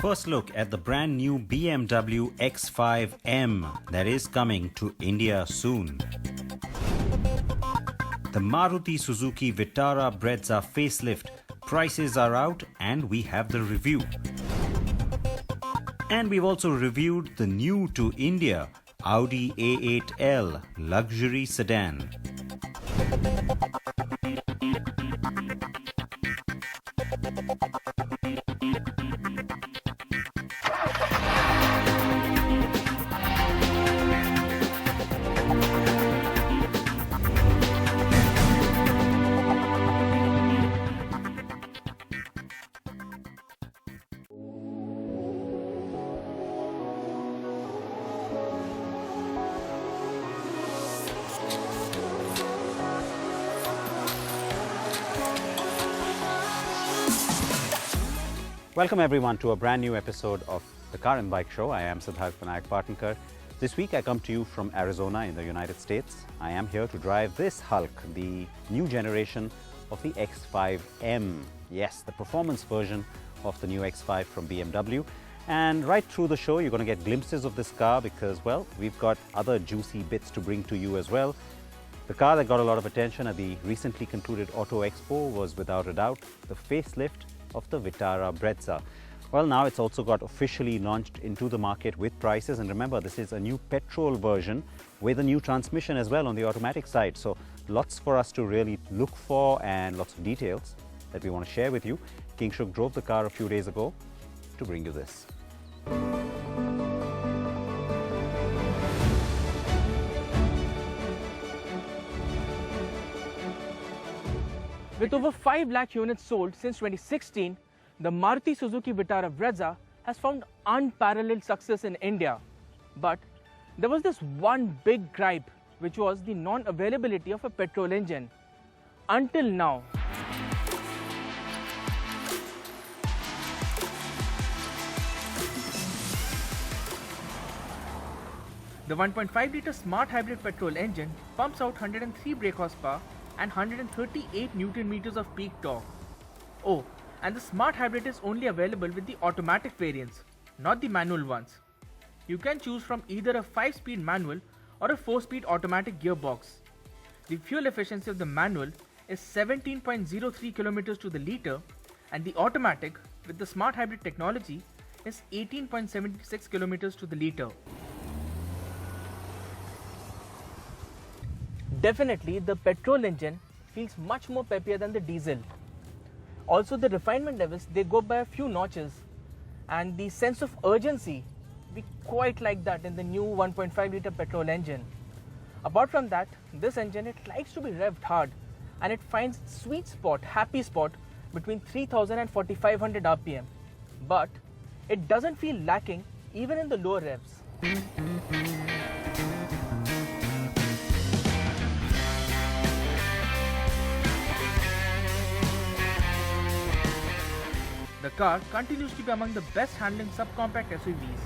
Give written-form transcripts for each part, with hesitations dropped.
First look at the brand new BMW X5M that is coming to India soon. The Maruti Suzuki Vitara Brezza Facelift. Prices are out and we have the review. And we've also reviewed the new to India Audi A8 L luxury sedan. Welcome everyone to a brand new episode of the Car and Bike Show. I am Siddharth Vinayak Patankar. This week I come to you from Arizona in the United States. I am here to drive this Hulk, the new generation of the X5M. Yes, the performance version of the new X5 from BMW. And right through the show you're going to get glimpses of this car because, well, we've got other juicy bits to bring to you as well. The car that got a lot of attention at the recently concluded Auto Expo was without a doubt the facelift of the Vitara Brezza. Well, now it's also got officially launched into the market with prices, and remember, this is a new petrol version with a new transmission as well on the automatic side. So lots for us to really look for and lots of details that we want to share with you. Kingshuk drove the car a few days ago to bring you this. With over 5 lakh units sold since 2016, the Maruti Suzuki Vitara Brezza has found unparalleled success in India. But there was this one big gripe, which was the non-availability of a petrol engine. Until now. The 1.5-litre smart hybrid petrol engine pumps out 103 brake horsepower and 138 Newton meters of peak torque. Oh, and the smart hybrid is only available with the automatic variants, not the manual ones. You can choose from either a 5-speed manual or a 4-speed automatic gearbox. The fuel efficiency of the manual is 17.03 kilometers to the litre, and the automatic with the smart hybrid technology is 18.76 kilometers to the litre. Definitely, the petrol engine feels much more peppier than the diesel. Also, the refinement levels, they go by a few notches, and the sense of urgency, we quite like that in the new 1.5-litre petrol engine. Apart from that, this engine, it likes to be revved hard, and it finds sweet spot, happy spot between 3000 and 4500 RPM. But it doesn't feel lacking even in the lower revs. The car continues to be among the best handling subcompact SUVs.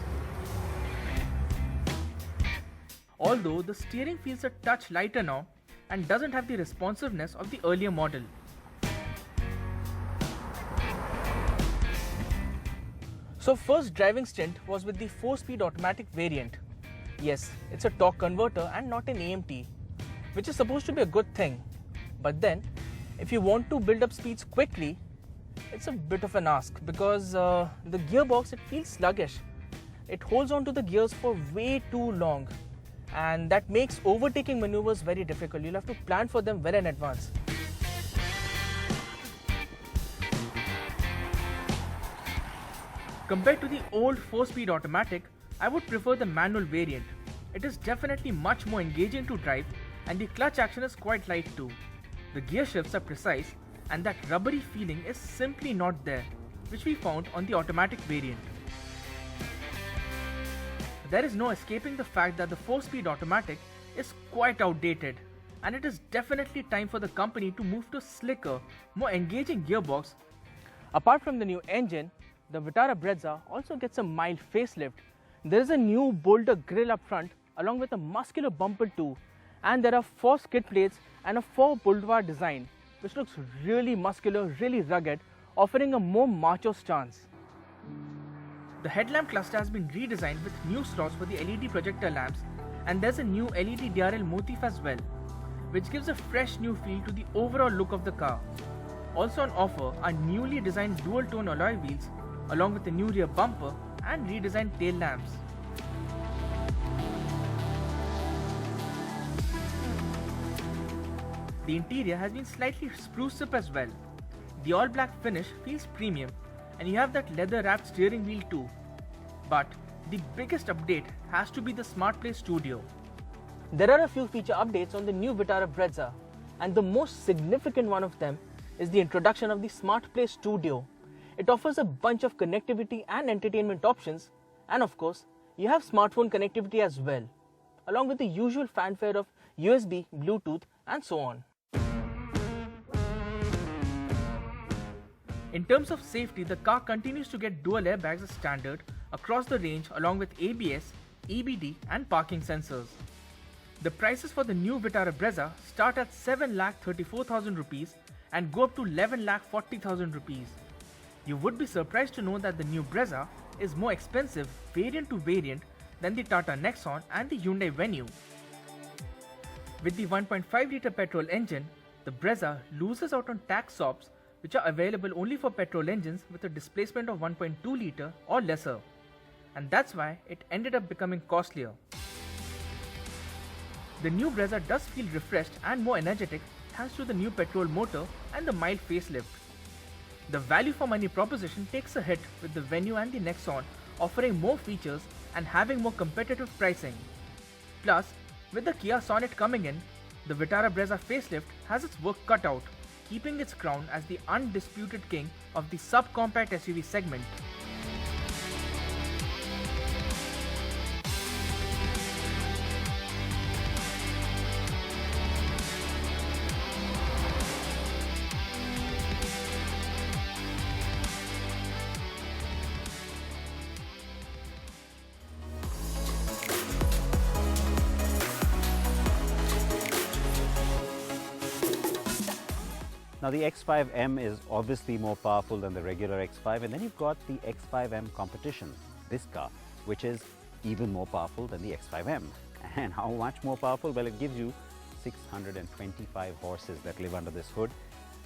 Although the steering feels a touch lighter now and doesn't have the responsiveness of the earlier model. So first driving stint was with the 4-speed automatic variant. Yes, it's a torque converter and not an AMT, which is supposed to be a good thing. But then, if you want to build up speeds quickly, it's a bit of an ask because the gearbox, it feels sluggish. It holds on to the gears for way too long, and that makes overtaking maneuvers very difficult. You'll have to plan for them well in advance. Compared to the old 4-speed automatic, I would prefer the manual variant. It is definitely much more engaging to drive, and the clutch action is quite light too. The gear shifts are precise, and that rubbery feeling is simply not there, which we found on the automatic variant. There is no escaping the fact that the 4-speed automatic is quite outdated, and it is definitely time for the company to move to a slicker, more engaging gearbox. Apart from the new engine, the Vitara Brezza also gets a mild facelift. There is a new bolder grille up front along with a muscular bumper too, and there are 4 skid plates and a 4 boulevard design, which looks really muscular, really rugged, offering a more macho stance. The headlamp cluster has been redesigned with new slots for the LED projector lamps, and there's a new LED DRL motif as well, which gives a fresh new feel to the overall look of the car. Also on offer are newly designed dual-tone alloy wheels along with a new rear bumper and redesigned tail lamps. The interior has been slightly spruced up as well. The all-black finish feels premium, and you have that leather-wrapped steering wheel too. But the biggest update has to be the SmartPlay Studio. There are a few feature updates on the new Vitara Brezza, and the most significant one of them is the introduction of the SmartPlay Studio. It offers a bunch of connectivity and entertainment options, and of course, you have smartphone connectivity as well, along with the usual fanfare of USB, Bluetooth, and so on. In terms of safety, the car continues to get dual airbags as standard across the range along with ABS, EBD and parking sensors. The prices for the new Vitara Brezza start at 7,34,000 rupees and go up to 11,40,000 rupees. You would be surprised to know that the new Brezza is more expensive variant to variant than the Tata Nexon and the Hyundai Venue. With the 1.5-litre petrol engine, the Brezza loses out on tax SOPs, which are available only for petrol engines with a displacement of 1.2 litre or lesser, and that's why it ended up becoming costlier. The new Brezza does feel refreshed and more energetic thanks to the new petrol motor and the mild facelift. The value for money proposition takes a hit with the Venue and the Nexon offering more features and having more competitive pricing. Plus, with the Kia Sonet coming in, the Vitara Brezza facelift has its work cut out, keeping its crown as the undisputed king of the subcompact SUV segment. Now the X5M is obviously more powerful than the regular X5, and then you've got the X5M competition, this car, which is even more powerful than the X5M. And how much more powerful? Well, it gives you 625 horses that live under this hood.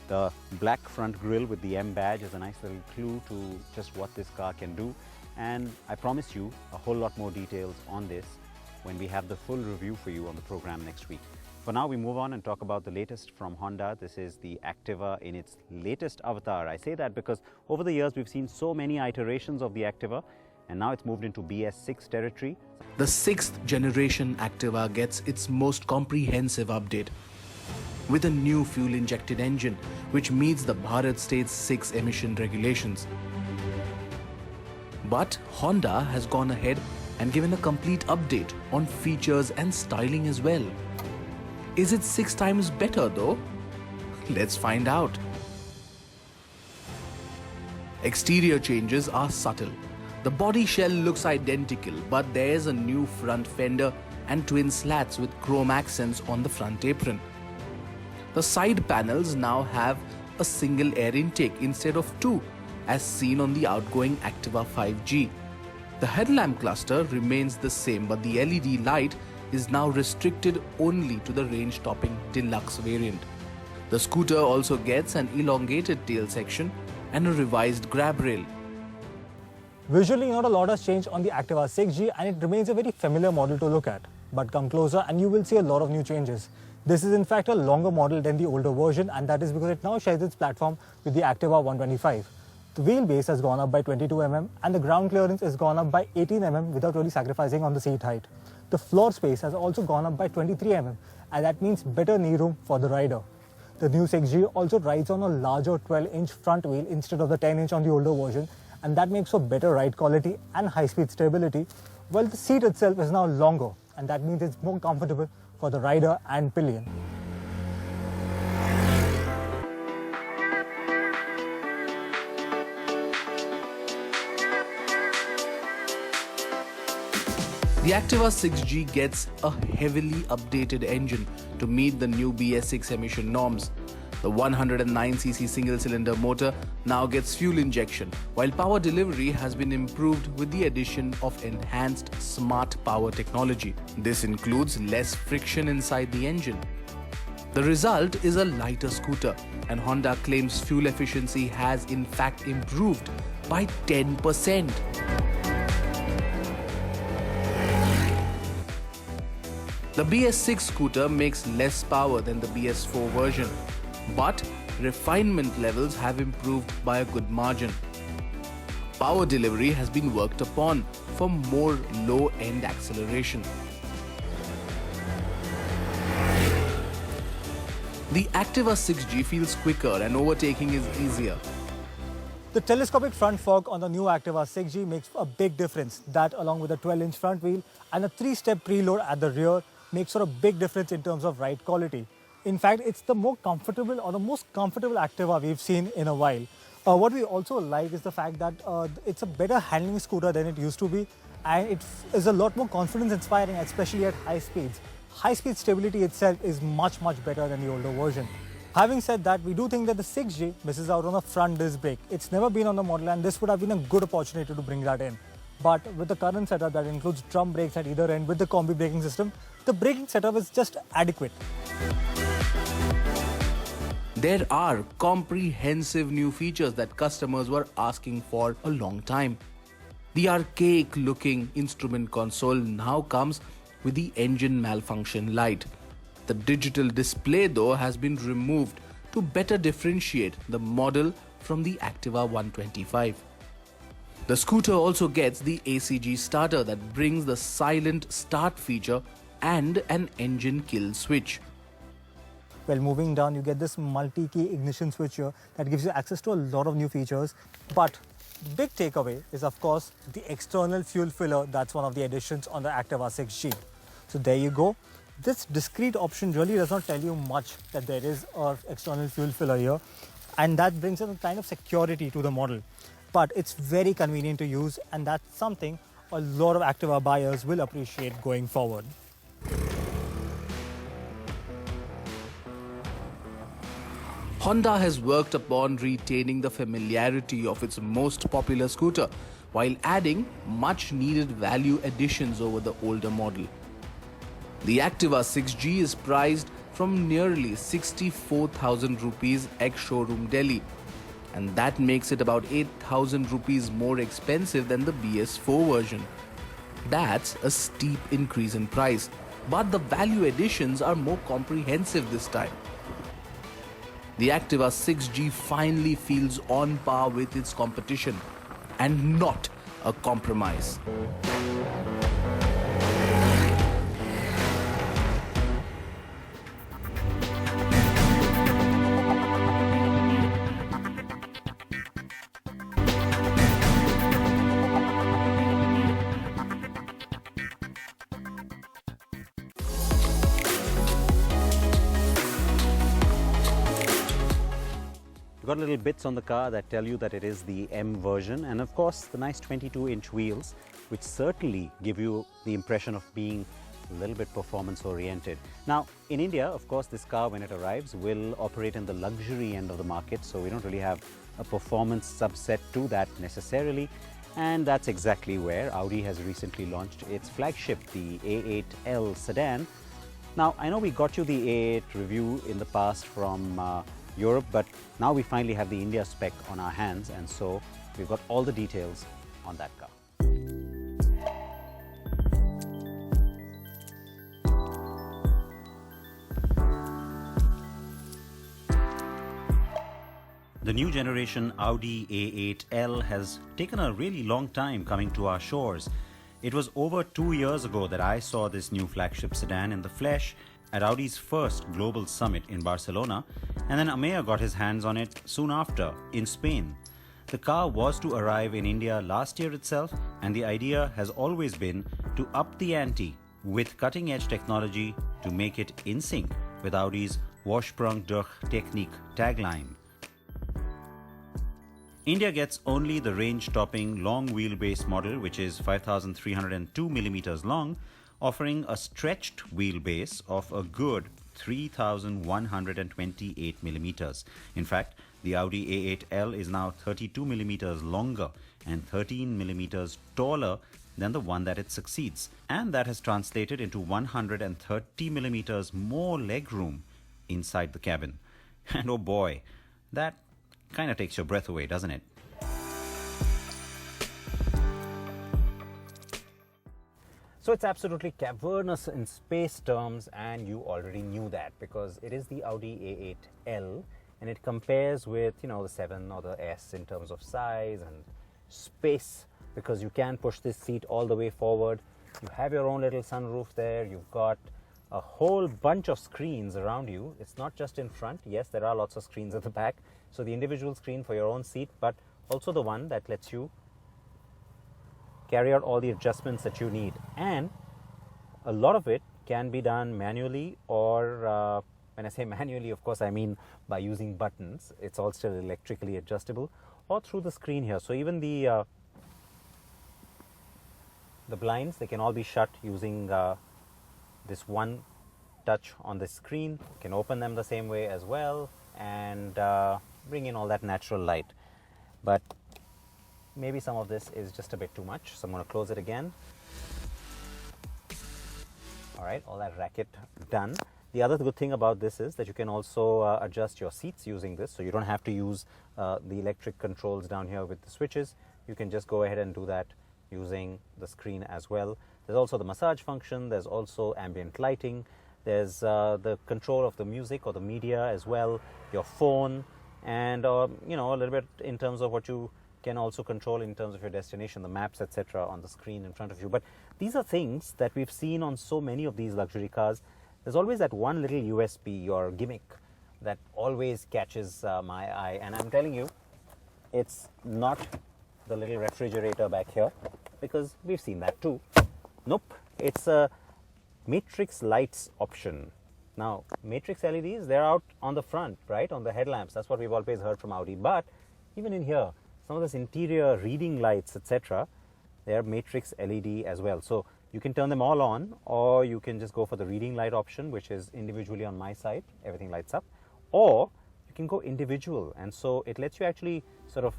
The black front grille with the M badge is a nice little clue to just what this car can do. And I promise you a whole lot more details on this when we have the full review for you on the program next week. For now, we move on and talk about the latest from Honda. This is the Activa in its latest avatar. I say that because over the years, we've seen so many iterations of the Activa, and now it's moved into BS6 territory. The 6th generation Activa gets its most comprehensive update with a new fuel-injected engine, which meets the Bharat State's 6 emission regulations. But Honda has gone ahead and given a complete update on features and styling as well. Is it 6 times better though? Let's find out. Exterior changes are subtle. The body shell looks identical, but there's a new front fender and twin slats with chrome accents on the front apron. The side panels now have a single air intake instead of 2, as seen on the outgoing Activa 5G. The headlamp cluster remains the same, but the LED light is now restricted only to the range-topping deluxe variant. The scooter also gets an elongated tail section and a revised grab rail. Visually, not a lot has changed on the Activa 6G, and it remains a very familiar model to look at. But come closer and you will see a lot of new changes. This is in fact a longer model than the older version, and that is because it now shares its platform with the Activa 125. The wheelbase has gone up by 22 mm and the ground clearance has gone up by 18 mm without really sacrificing on the seat height. The floor space has also gone up by 23 mm, and that means better knee room for the rider. The new 6G also rides on a larger 12-inch front wheel instead of the 10-inch on the older version, and that makes for better ride quality and high-speed stability, while the seat itself is now longer, and that means it's more comfortable for the rider and pillion. The Activa 6G gets a heavily updated engine to meet the new BS6 emission norms. The 109cc single-cylinder motor now gets fuel injection, while power delivery has been improved with the addition of enhanced smart power technology. This includes less friction inside the engine. The result is a lighter scooter, and Honda claims fuel efficiency has in fact improved by 10%. The BS6 scooter makes less power than the BS4 version, but refinement levels have improved by a good margin. Power delivery has been worked upon for more low-end acceleration. The Activa 6G feels quicker and overtaking is easier. The telescopic front fork on the new Activa 6G makes a big difference. That, along with a 12-inch front wheel and a 3-step preload at the rear, makes for a big difference in terms of ride quality. In fact, it's the most comfortable Activa we've seen in a while. What we also like is the fact that it's a better handling scooter than it used to be, and it is a lot more confidence-inspiring, especially at high speeds. High-speed stability itself is much better than the older version. Having said that, we do think that the 6G misses out on a front disc brake. It's never been on the model, and this would have been a good opportunity to bring that in. But with the current setup that includes drum brakes at either end with the combi braking system, the braking setup is just adequate. There are comprehensive new features that customers were asking for a long time. The archaic-looking instrument console now comes with the engine malfunction light. The digital display, though, has been removed to better differentiate the model from the Activa 125. The scooter also gets the ACG starter that brings the silent start feature and an engine kill switch. Well, moving down, you get this multi-key ignition switch here that gives you access to a lot of new features. But big takeaway is, of course, the external fuel filler. That's one of the additions on the Activa 6G. So there you go. This discrete option really does not tell you much that there is an external fuel filler here, and that brings in a kind of security to the model. But it's very convenient to use, and that's something a lot of Activa buyers will appreciate going forward. Honda has worked upon retaining the familiarity of its most popular scooter while adding much needed value additions over the older model. The Activa 6G is priced from nearly 64,000 rupees ex-showroom Delhi, and that makes it about 8,000 rupees more expensive than the BS4 version. That's a steep increase in price, but the value additions are more comprehensive this time. The Activa 6G finally feels on par with its competition and not a compromise. Got little bits on the car that tell you that it is the M version, and of course the nice 22-inch wheels, which certainly give you the impression of being a little bit performance oriented. Now in India, of course, this car when it arrives will operate in the luxury end of the market, so we don't really have a performance subset to that necessarily, and that's exactly where Audi has recently launched its flagship, the A8 L sedan. Now I know we got you the A8 review in the past from Europe, but now we finally have the India spec on our hands, and so we've got all the details on that car. The new generation Audi A8 L has taken a really long time coming to our shores. It was over 2 years ago that I saw this new flagship sedan in the flesh at Audi's first global summit in Barcelona, and then Ameya got his hands on it soon after in Spain. The car was to arrive in India last year itself, and the idea has always been to up the ante with cutting-edge technology to make it in sync with Audi's Ursprung durch Technik tagline. India gets only the range-topping long wheelbase model, which is 5,302 millimeters long, offering a stretched wheelbase of a good 3,128 millimeters. In fact, the Audi A8 L is now 32 millimeters longer and 13 millimeters taller than the one that it succeeds. And that has translated into 130 millimeters more legroom inside the cabin. And oh boy, that kind of takes your breath away, doesn't it? So it's absolutely cavernous in space terms, and you already knew that because it is the Audi A8 L and it compares with, the 7 or the S in terms of size and space, because you can push this seat all the way forward. You have your own little sunroof there. You've got a whole bunch of screens around you. It's not just in front. Yes, there are lots of screens at the back. So the individual screen for your own seat, but also the one that lets you carry out all the adjustments that you need. And a lot of it can be done manually, or when I say manually, of course, I mean by using buttons. It's all still electrically adjustable, or through the screen here. So even the blinds, they can all be shut using this one touch on the screen. You can open them the same way as well and bring in all that natural light. But maybe some of this is just a bit too much, so I'm going to close it again. All right, all that racket done. The other good thing about this is that you can also adjust your seats using this, so you don't have to use the electric controls down here with the switches. You can just go ahead and do that using the screen as well. There's also the massage function. There's also ambient lighting. There's the control of the music or the media as well, your phone, and a little bit in terms of what you can also control in terms of your destination, the maps, etc. on the screen in front of you. But these are things that we've seen on so many of these luxury cars. There's always that one little USP or gimmick that always catches my eye, and I'm telling you, it's not the little refrigerator back here, because we've seen that too. Nope, it's a matrix lights option. Now, matrix LEDs, they're out on the front, right, on the headlamps. That's what we've always heard from Audi. But even in here, some of this interior reading lights, etc., they're matrix LED as well. So you can turn them all on, or you can just go for the reading light option, which is individually on my side. Everything lights up. Or you can go individual, and so it lets you actually sort of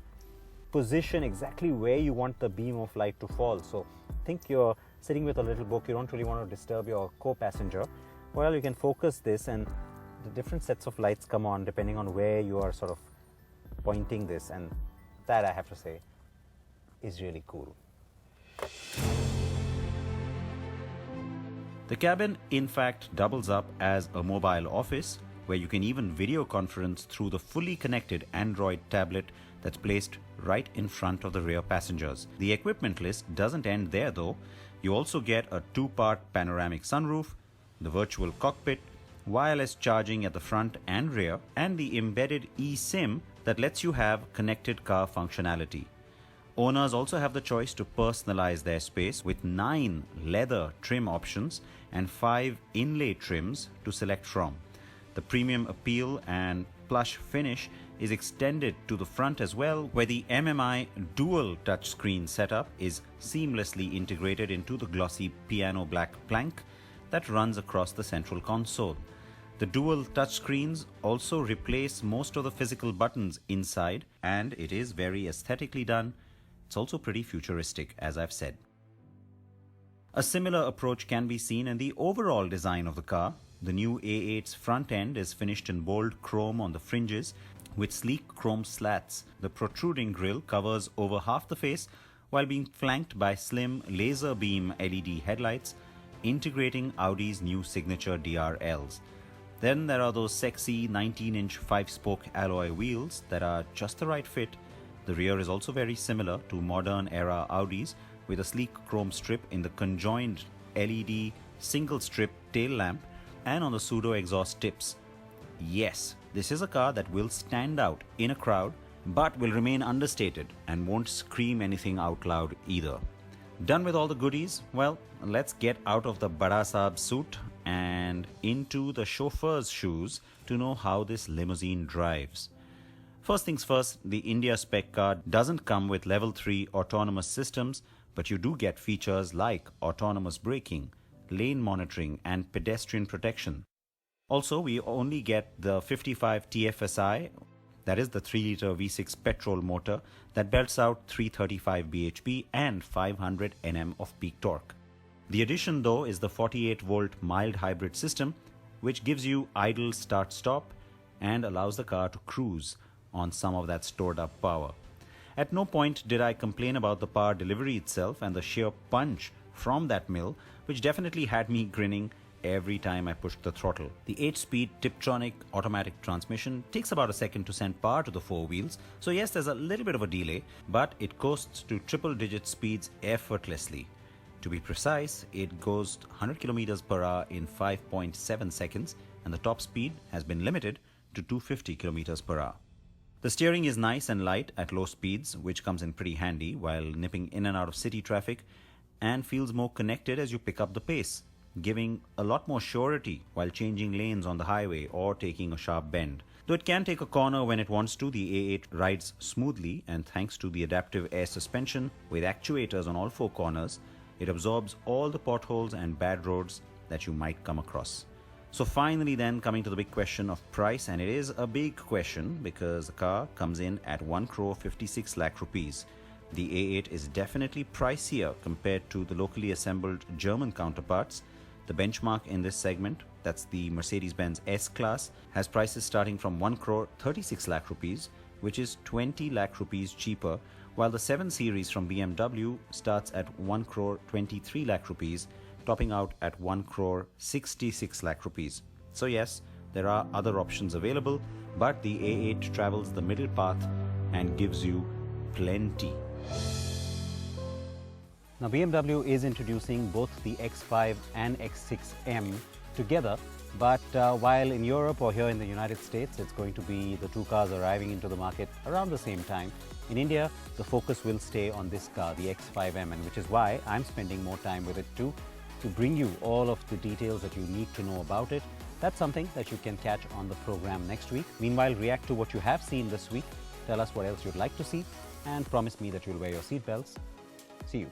position exactly where you want the beam of light to fall. So think you're sitting with a little book, you don't really want to disturb your co-passenger. Well, you can focus this, and the different sets of lights come on depending on where you are sort of pointing this, and that, I have to say, is really cool. The cabin, in fact, doubles up as a mobile office, where you can even video conference through the fully connected Android tablet that's placed right in front of the rear passengers. The equipment list doesn't end there though. You also get a 2-part panoramic sunroof, the virtual cockpit, wireless charging at the front and rear, and the embedded eSIM that lets you have connected car functionality. Owners also have the choice to personalize their space with 9 leather trim options and 5 inlay trims to select from. The premium appeal and plush finish is extended to the front as well, where the MMI dual touchscreen setup is seamlessly integrated into the glossy piano black plank that runs across the central console. The dual touchscreens also replace most of the physical buttons inside, and it is very aesthetically done. It's also pretty futuristic, as I've said. A similar approach can be seen in the overall design of the car. The new A8's front end is finished in bold chrome on the fringes with sleek chrome slats. The protruding grille covers over half the face while being flanked by slim laser beam LED headlights, integrating Audi's new signature DRLs. Then there are those sexy 19-inch 5-spoke alloy wheels that are just the right fit. The rear is also very similar to modern-era Audis, with a sleek chrome strip in the conjoined LED single-strip tail lamp and on the pseudo-exhaust tips. Yes, this is a car that will stand out in a crowd, but will remain understated and won't scream anything out loud either. Done with all the goodies? Well, let's get out of the Bada Saab suit and into the chauffeur's shoes to know how this limousine drives. First things first, the India spec car doesn't come with level 3 autonomous systems, but you do get features like autonomous braking, lane monitoring and pedestrian protection. Also, we only get the 55 TFSI, that is the 3-litre V6 petrol motor that belts out 335 bhp and 500 Nm of peak torque. The addition though is the 48-volt mild hybrid system, which gives you idle start-stop and allows the car to cruise on some of that stored up power. At no point did I complain about the power delivery itself and the sheer punch from that mill, which definitely had me grinning every time I pushed the throttle. The 8-speed Tiptronic automatic transmission takes about a second to send power to the four wheels, so yes, there's a little bit of a delay, but it coasts to triple-digit speeds effortlessly. To be precise, it goes 100 km per hour in 5.7 seconds, and the top speed has been limited to 250 km per hour. The steering is nice and light at low speeds, which comes in pretty handy while nipping in and out of city traffic, and feels more connected as you pick up the pace, giving a lot more surety while changing lanes on the highway or taking a sharp bend. Though it can take a corner when it wants to, the A8 rides smoothly, and thanks to the adaptive air suspension with actuators on all four corners, it absorbs all the potholes and bad roads that you might come across. So finally then, coming to the big question of price, and it is a big question because the car comes in at 1,56 lakh rupees. The A8 is definitely pricier compared to the locally assembled German counterparts. The benchmark in this segment, that's the Mercedes-Benz S-Class, has prices starting from 1,36 lakh rupees, which is 20 lakh rupees cheaper, while the 7 Series from BMW starts at 1,23 lakh rupees, topping out at 1,66 lakh rupees. So yes, there are other options available, but the A8 travels the middle path and gives you plenty. Now BMW is introducing both the X5 and X6M together, but while in Europe or here in the United States it's going to be the two cars arriving into the market around the same time, in India the focus will stay on this car, the X5M, and which is why I'm spending more time with it too, to bring you all of the details that you need to know about it. That's something that you can catch on the program next week. Meanwhile, react to what you have seen this week, tell us what else you'd like to see, and promise me that you'll wear your seatbelts. See you.